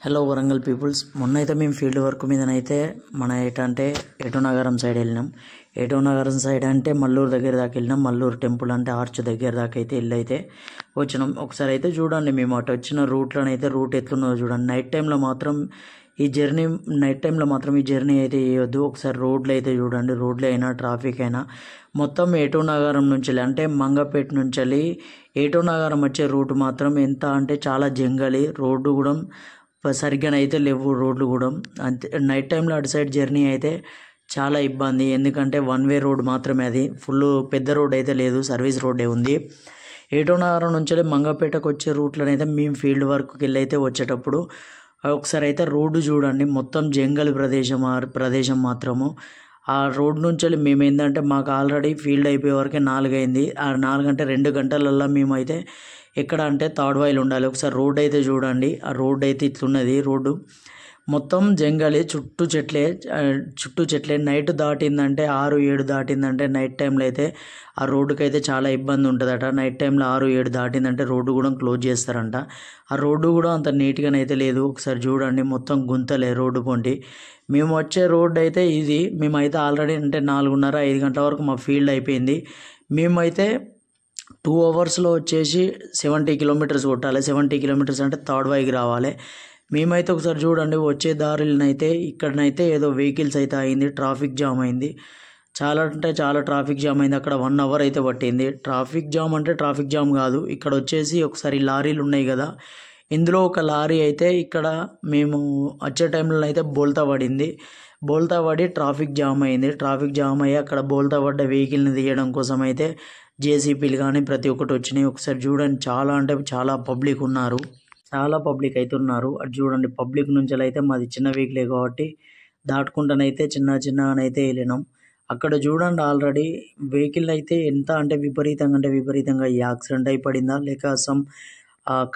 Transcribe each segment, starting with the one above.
Hello Warangal peoples. మొన్నైతే మేము field work మీదనైతే మన ఏంటంటే ఏటో నగరం సైడ్ వెళ్ళినాం. ఏటో నగరం సైడ్ అంటే మల్లూరు దగ్గర దాకా వెళ్ళినాం. మల్లూరు టెంపుల్ అంటే ఆర్చ్ దగ్గర దాకా అయితే వెళ్ళైతే వచ్చినాం. ఒకసారి అయితే చూడండి, మేము అటు వచ్చిన రూట్లోనైతే రూట్ ఎట్లున్నదో చూడండి. నైట్ టైంలో మాత్రం ఈ జర్నీ అయితే చేయొద్దు. ఒకసారి రోడ్లు అయితే చూడండి. రోడ్లు అయినా ట్రాఫిక్ అయినా మొత్తం ఏటో నగరం నుంచి అంటే మంగపేట నుంచి ఏటో నగరం వచ్చే రూట్ మాత్రం ఎంత అంటే చాలా జంగలి. రోడ్డు కూడా సరిగ్గానైతే లేవు, రోడ్లు కూడా అంతే. నైట్ టైంలో అటు సైడ్ జర్నీ అయితే చాలా ఇబ్బంది, ఎందుకంటే వన్ వే రోడ్ మాత్రమే, అది ఫుల్ పెద్ద రోడ్ అయితే లేదు, సర్వీస్ రోడ్డే ఉంది. ఏటో నగరం నుంచి మంగపేటకు వచ్చే రూట్లోనైతే మేము ఫీల్డ్ వర్క్కి వెళ్ళి అయితే వచ్చేటప్పుడు ఒకసారి అయితే రోడ్డు చూడండి. మొత్తం జంగల్ ప్రదేశం మాత్రము. ఆ రోడ్ నుంచి మేము ఏంటంటే మాకు ఆల్రెడీ ఫీల్డ్ అయిపోయే వరకే 4 అయింది. ఆ 4 అంటే 2 గంటలల్లో మేమైతే ఎక్కడ అంటే తాడ్వాయిలు ఉండాలి. ఒకసారి రోడ్ అయితే చూడండి. ఆ రోడ్ అయితే ఇట్లున్నది. రోడ్డు మొత్తం జంగలే, చుట్టూ చెట్లే. నైట్ దాటిందంటే 6-7 దాటిందంటే నైట్ టైంలో అయితే ఆ రోడ్డుకి అయితే చాలా ఇబ్బంది ఉంటుందట. నైట్ టైంలో 6-7 దాటిందంటే రోడ్డు కూడా క్లోజ్ చేస్తారంట. ఆ రోడ్డు కూడా అంత నీట్గానైతే లేదు. ఒకసారి చూడండి, మొత్తం గుంతలే రోడ్డు పొంటి. మేము వచ్చే రోడ్డు అయితే ఇది. మేమైతే ఆల్రెడీ అంటే 4:30-5 గంటల వరకు మా ఫీల్డ్ అయిపోయింది. మేమైతే 2 అవర్స్లో వచ్చేసి 70 కిలోమీటర్స్ కొట్టాలి. 70 కిలోమీటర్స్ అంటే తాడ్వాయికి రావాలి. మేమైతే ఒకసారి చూడండి, వచ్చే దారిలోనైతే ఇక్కడనైతే ఏదో వెహికల్స్ అయితే అయింది, ట్రాఫిక్ జామ్ అయింది. చాలా అంటే చాలా ట్రాఫిక్ జామ్ అయింది. అక్కడ 1 అవర్ అయితే పట్టింది. ట్రాఫిక్ జామ్ అంటే ట్రాఫిక్ జామ్ కాదు, ఇక్కడ వచ్చేసి ఒకసారి లారీలు ఉన్నాయి కదా, ఇందులో ఒక లారీ అయితే ఇక్కడ మేము వచ్చే టైంలో అయితే బోల్తా పడి ట్రాఫిక్ జామ్ అయింది. ట్రాఫిక్ జామ్ అయ్యి అక్కడ బోల్తా పడ్డ వెహికల్ని తీయడం కోసం అయితే జేసీపీలు కానీ ప్రతి ఒక్కటి వచ్చినాయి. ఒకసారి చూడండి, చాలా అంటే చాలా పబ్లిక్ ఉన్నారు, చాలా పబ్లిక్ అయితే ఉన్నారు. అది చూడండి, పబ్లిక్ నుంచి అయితే మాది చిన్న వెహికలే కాబట్టి దాటుకుంటానైతే చిన్నగానైతే వెళ్ళినాం. అక్కడ చూడండి, ఆల్రెడీ వెహికల్ అయితే ఎంత అంటే విపరీతంగా యాక్సిడెంట్ అయి పడిందా లేక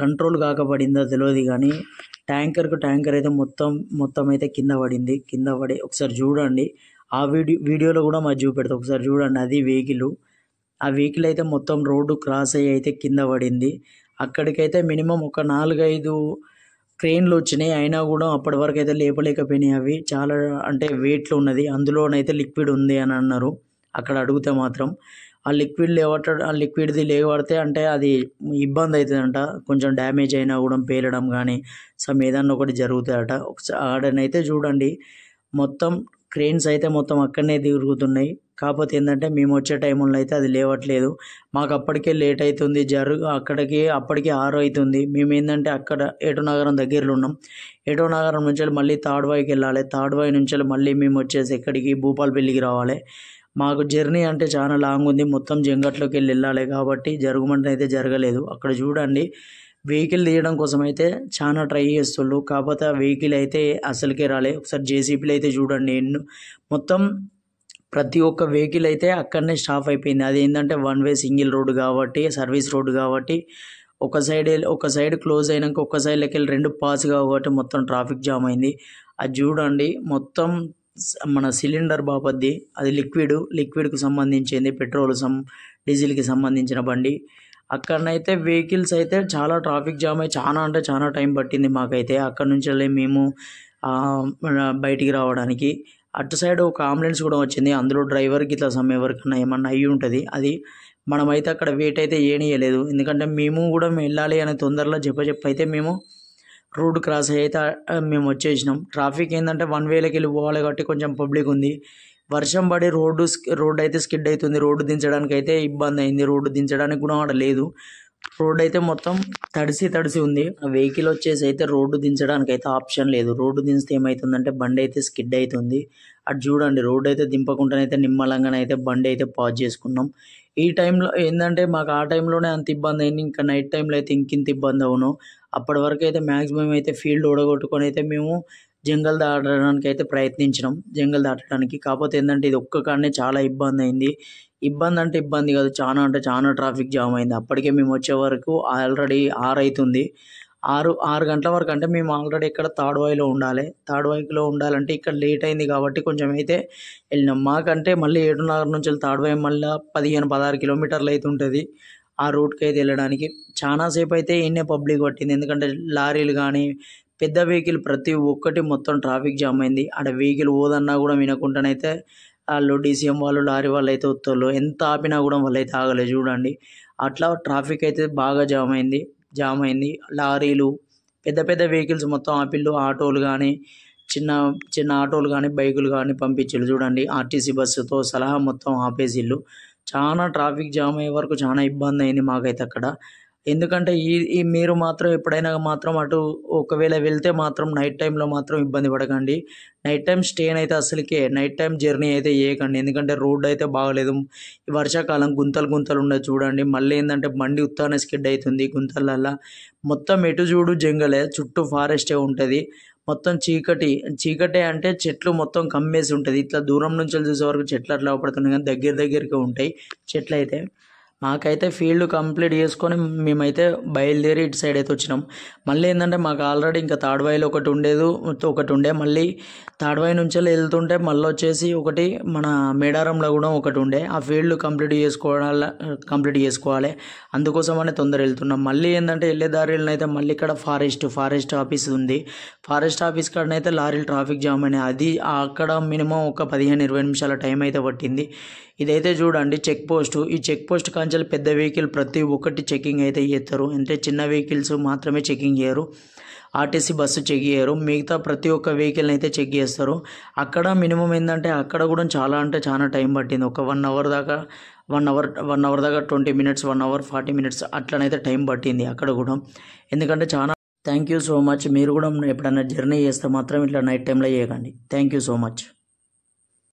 కంట్రోల్ కాకపడిందా తెలియదు, కానీ ట్యాంకర్ అయితే మొత్తం అయితే కింద పడి ఒకసారి చూడండి. ఆ వీడియోలో కూడా మాది చూపెడతా, ఒకసారి చూడండి. అది ఆ వెహికల్ అయితే మొత్తం రోడ్డు క్రాస్ అయ్యి అయితే కింద పడింది. అక్కడికైతే మినిమం ఒక 4-5 క్రెయిన్లు వచ్చినాయి, అయినా కూడా అప్పటి వరకు అయితే లేపలేకపోయినాయి. అవి చాలా అంటే వెయిట్లో ఉన్నది. అందులోనైతే లిక్విడ్ ఉంది అని అన్నారు. అక్కడ అడిగితే మాత్రం ఆ లిక్విడ్ది లేవడితే అంటే అది ఇబ్బంది అవుతుందంట. కొంచెం డ్యామేజ్ అయినా కూడా పేలడం కానీ ఏదన్నా ఒకటి జరుగుతాయట. ఒకసారి ఆడనైతే చూడండి, మొత్తం క్రెయిన్స్ అయితే మొత్తం అక్కడనే తిరుగుతున్నాయి. కాకపోతే ఏంటంటే మేము వచ్చే టైంలో అయితే అది లేవట్లేదు. మాకు అప్పటికే లేట్ అవుతుంది, అప్పటికే 6 అవుతుంది. మేము ఏంటంటే అక్కడ ఏటో నగరం దగ్గరలో ఉన్నాం. ఏటో నగరం నుంచి మళ్ళీ తాడ్వాయికి వెళ్ళాలి. తాడ్వాయి నుంచి మళ్ళీ మేము వచ్చేసి ఎక్కడికి భూపాలపల్లికి రావాలి. మాకు జర్నీ అంటే చాలా లాంగ్ ఉంది, మొత్తం జంగట్లోకి వెళ్ళాలి కాబట్టి జరగమంటే అయితే జరగలేదు. అక్కడ చూడండి, వెహికల్ తీయడం కోసం అయితే చాలా ట్రై చేస్తుండ్రు, కాకపోతే ఆ వెహికల్ అయితే అసలుకే రాలే. ఒకసారి జేసీబీలు అయితే చూడండి, మొత్తం ప్రతి ఒక్క వెహికల్ అయితే అక్కడనే స్టాప్ అయిపోయింది. అది ఏంటంటే 1 వే సింగిల్ రోడ్డు కాబట్టి, సర్వీస్ రోడ్డు కాబట్టి ఒక సైడ్ క్లోజ్ అయినాక ఒక సైడ్లోకి వెళ్ళి 2 పాస్ కాబట్టి మొత్తం ట్రాఫిక్ జామ్ అయింది. అది చూడండి, మొత్తం మన సిలిండర్ బాపద్ది, అది లిక్విడ్కి సంబంధించింది, డీజిల్కి సంబంధించిన బండి. అక్కడనైతే వెహికల్స్ అయితే చాలా ట్రాఫిక్ జామ్ అయ్యి చాలా అంటే చాలా టైం పట్టింది మాకైతే. అక్కడ నుంచి మేము బయటికి రావడానికి. అటు సైడ్ ఒక అంబులెన్స్ కూడా వచ్చింది, అందులో డ్రైవర్కి ఇట్లా ఎవరికన్నా ఏమన్నా అయ్యి ఉంటుంది. అది మనమైతే అక్కడ వెయిట్ అయితే చేయలేదు, ఎందుకంటే మేము కూడా వెళ్ళాలి అనే తొందరలో అయితే మేము రోడ్డు క్రాస్ అయితే మేము వచ్చేసినాం. ట్రాఫిక్ ఏంటంటే 1 వేలోకి వెళ్ళి పోవాలి కాబట్టి కొంచెం పబ్లిక్ ఉంది. వర్షం పడి రోడ్డు అయితే స్కిడ్ అవుతుంది. రోడ్డు దించడానికి అయితే ఇబ్బంది అయింది. రోడ్డు దించడానికి కూడా ఆడ లేదు. రోడ్డు అయితే మొత్తం తడిసి ఉంది. ఆ వెహికల్ వచ్చేసి అయితే రోడ్డు దించడానికి అయితే ఆప్షన్ లేదు. రోడ్డు దించితే ఏమవుతుందంటే బండి అయితే స్కిడ్ అవుతుంది. అటు చూడండి, రోడ్డు అయితే దింపకుండానైతే నిమ్మలంగానైతే బండి అయితే పాజ్ చేసుకున్నాం. ఈ టైంలో ఏంటంటే మాకు ఆ టైంలోనే అంత ఇబ్బంది అయింది, ఇంకా నైట్ టైంలో అయితే ఇంకింత ఇబ్బంది అవును. అప్పటి వరకు అయితే మ్యాక్సిమం అయితే ఫీల్డ్ ఓడగొట్టుకొని అయితే మేము జంగల్ దాటడానికి అయితే ప్రయత్నించినాం, కాకపోతే ఏంటంటే ఇది ఒక్క కాడనే చాలా ఇబ్బంది అయింది. ఇబ్బంది అంటే ఇబ్బంది కాదు, చాలా అంటే చాలా ట్రాఫిక్ జామ్ అయింది. అప్పటికే మేము వచ్చే వరకు ఆల్రెడీ 6 అవుతుంది. 6 గంటల వరకు అంటే మేము ఆల్రెడీ ఇక్కడ తాడ్వాయిలో ఉండాలంటే ఇక్కడ లేట్ అయింది కాబట్టి కొంచెం అయితే వెళ్ళినాం. మాకంటే మళ్ళీ ఏటో నగర్ నుంచి తాడ్వాయి మళ్ళీ 15-16 కిలోమీటర్లు అయితే ఉంటుంది. ఆ రూట్కి అయితే వెళ్ళడానికి చాలా సేపు అయితే ఈయనే పబ్లిక్ పట్టింది, ఎందుకంటే లారీలు కానీ పెద్ద వెహికల్ ప్రతి ఒక్కటి మొత్తం ట్రాఫిక్ జామ్ అయింది. ఆడ వెహికల్ పోదన్నా కూడా వినకుండానైతే వాళ్ళు డీసీఎం వాళ్ళు లారీ వాళ్ళు అయితే వస్తారు. ఎంత ఆపినా కూడా వాళ్ళైతే ఆగలేదు చూడండి. అట్లా ట్రాఫిక్ అయితే బాగా జామ్ అయింది. లారీలు పెద్ద పెద్ద వెహికల్స్ మొత్తం ఆపిల్లు. ఆటోలు కానీ చిన్న చిన్న ఆటోలు కానీ బైకులు కానీ పంపించిల్లు చూడండి. ఆర్టీసీ బస్సుతో సలహా మొత్తం ఆపేసిల్లు. చాలా ట్రాఫిక్ జామ్ అయ్యే వరకు చాలా ఇబ్బంది అయింది మాకైతే అక్కడ. ఎందుకంటే ఈ మీరు మాత్రం ఎప్పుడైనా మాత్రం అటు ఒకవేళ వెళ్తే మాత్రం నైట్ టైంలో మాత్రం ఇబ్బంది పడకండి. నైట్ టైం స్టేన్ అయితే అసలుకే నైట్ టైం జర్నీ అయితే చేయకండి. ఎందుకంటే రోడ్డు అయితే బాగలేదు. ఈ వర్షాకాలం గుంతలు ఉండదు చూడండి. మళ్ళీ ఏంటంటే బండి ఉత్తానే స్కిడ్ అవుతుంది గుంతలల్లో. మొత్తం ఎటు చూడు జంగలే, చుట్టూ ఫారెస్టే ఉంటుంది. మొత్తం చీకటే అంటే చెట్లు మొత్తం కమ్మేసి ఉంటుంది. ఇట్లా దూరం నుంచి చూసే వరకు చెట్లు అట్లా పడుతున్నాయి కానీ దగ్గరికి ఉంటాయి చెట్లు అయితే. మాకైతే ఫీల్డ్ కంప్లీట్ చేసుకొని మేమైతే బయలుదేరి ఇటు సైడ్ అయితే వచ్చినాం. మళ్ళీ ఏంటంటే మాకు ఆల్రెడీ ఇంకా తాడ్వాయిలో ఒకటి ఉండే మళ్ళీ తాడ్వాయి నుంచి వెళ్తుంటే మళ్ళీ వచ్చేసి ఒకటి మన మేడారంలో కూడా ఒకటి ఉండే. ఆ ఫీల్డ్ కంప్లీట్ చేసుకోవాలి. అందుకోసమనే తొందర వెళ్తున్నాం. మళ్ళీ ఏంటంటే వెళ్ళే దారిలో అయితే మళ్ళీ ఇక్కడ ఫారెస్ట్ ఆఫీస్ ఉంది. ఫారెస్ట్ ఆఫీస్ కాడనైతే లారీలు ట్రాఫిక్ జామ్ అయినాయి. అది అక్కడ మినిమం ఒక 15-20 నిమిషాల టైం అయితే పట్టింది. ఇదైతే చూడండి చెక్ పోస్ట్. ఈ చెక్ పోస్ట్ కాంచెల్లి పెద్ద వెహికల్ ప్రతి ఒక్కటి చెకింగ్ అయితే చేస్తారు. అంటే చిన్న వెహికల్స్ మాత్రమే చెకింగ్ చేయరు. ఆర్టీసీ బస్సు చెక్ చేయరు. మిగతా ప్రతి ఒక్క వెహికల్ని అయితే చెక్ చేస్తారు. అక్కడ మినిమం ఏంటంటే అక్కడ కూడా చాలా టైం పట్టింది. ఒక 1 అవర్ దాకా 20 మినిట్స్ 1 అవర్ 40 మినిట్స్ అట్లనైతే టైం పట్టింది అక్కడ కూడా. ఎందుకంటే చాలా థ్యాంక్ యూ సో మచ్. మీరు కూడా ఎప్పుడైనా జర్నీ చేస్తే మాత్రం ఇట్లా నైట్ టైంలో చేయకండి. Thank you so much.